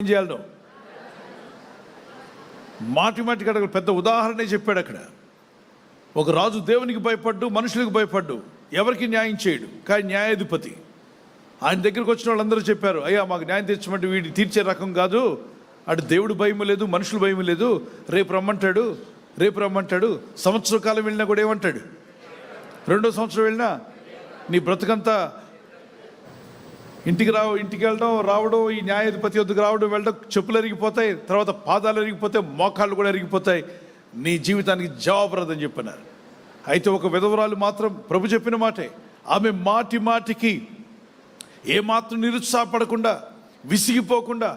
ఏం చేయాలి? మాటి మాటికి అడగ పెద్ద ఉదాహరణ చెప్పాడు అక్కడ. ఒక రాజు దేవునికి భయపడ్డు, మనుషులకు భయపడ్డు, ఎవరికి న్యాయం చేయడు. కానీ న్యాయాధిపతి ఆయన దగ్గరికి వచ్చిన వాళ్ళందరూ చెప్పారు, అయ్యా మాకు న్యాయం తీర్చమంటే వీడి తీర్చే రకం కాదు, అటు దేవుడు భయం లేదు, మనుషులు భయం లేదు, రేపు రమ్మంటాడు. సంవత్సర కాలం వెళ్ళినా కూడా ఏమంటాడు? 2వ సంవత్సరం వెళ్ళినా నీ బ్రతుకంతా ఇంటికి వెళ్ళడం రావడం, ఈ న్యాయాధిపతి వద్దకు రావడం వెళ్ళడం, చెప్పులు ఎరిగిపోతాయి, తర్వాత పాదాలు ఎరిగిపోతాయి, మోకాళ్ళు కూడా ఎరిగిపోతాయి, నీ జీవితానికి జవాబురాదని చెప్పినారు. అయితే ఒక విధవరాలు మాత్రం ప్రభు చెప్పిన మాటే, ఆమె మాటి మాటికి ఏమాత్రం నిరుత్సాహపడకుండా, విసిగిపోకుండా,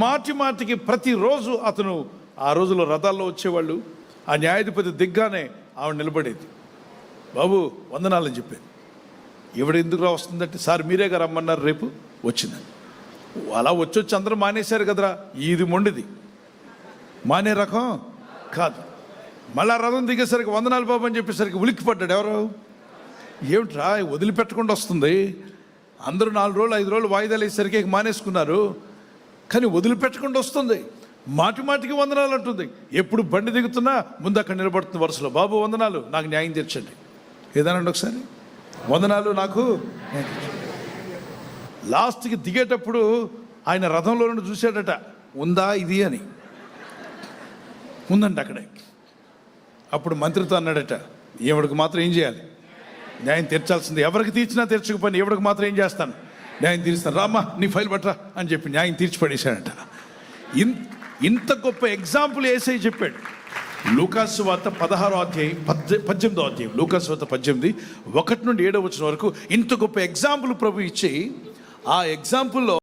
మాటి మాటికి ప్రతిరోజు అతను ఆ రోజుల్లో రథాల్లో వచ్చేవాళ్ళు. ఆ న్యాయాధిపతి దిగ్గానే ఆవిడ నిలబడేది, బాబు వందనాలని చెప్పేది. ఎవడు ఎందుకు వస్తుందంటే, సార్ మీరేగా రమ్మన్నారు, రేపు వచ్చిందని. అలా వచ్చి అందరూ మానేశారు కదరా, ఇది మొండిది, మానే రకం కాదు. మళ్ళా రథం దిగేసరికి వందనాలు బాబు అని చెప్పేసరికి ఉలిక్కిపడ్డాడు. ఎవరు? ఏమిట్రా వదిలిపెట్టకుండా వస్తుంది, అందరూ 4 రోజులు 5 రోజులు వాయిదాలు వేసరికి మానేసుకున్నారు, కానీ వదిలిపెట్టకుండా వస్తుంది, మాటి మాటికి వందనాలు అంటుంది. ఎప్పుడు బండి దిగుతున్నా ముందు అక్కడ నిలబడుతుంది వరుసలో, బాబు వందనాలు, నాకు న్యాయం తీర్చండి. ఏదనండి ఒకసారి, వందనాలు నాకు. లాస్ట్కి దిగేటప్పుడు ఆయన రథంలో నుండి చూశాడట, ఉందా ఇది అని. ఉందంట అక్కడే. అప్పుడు మంత్రితో అన్నాడట, ఎవడికి మాత్రం ఏం చేయాలి? న్యాయం తీర్చాల్సింది. ఎవరికి తీర్చినా తీర్చకపోయినా ఎవడికి మాత్రం ఏం చేస్తాను? న్యాయం తీరుస్తాను, రామ్మా నీ ఫైల్ పట్టరా అని చెప్పి న్యాయం తీర్చి పడేశాడట. ఇంత గొప్ప ఎగ్జాంపుల్ యేసయ్య చెప్పాడు. లూకాసు వార్త 16వ అధ్యాయం 18వ అధ్యాయం, లూకాసు వార్త 18 1 నుండి 7వ వచనం వరకు ఇంత గొప్ప ఎగ్జాంపుల్ ప్రభు ఇచ్చి, ఆ ఎగ్జాంపుల్లో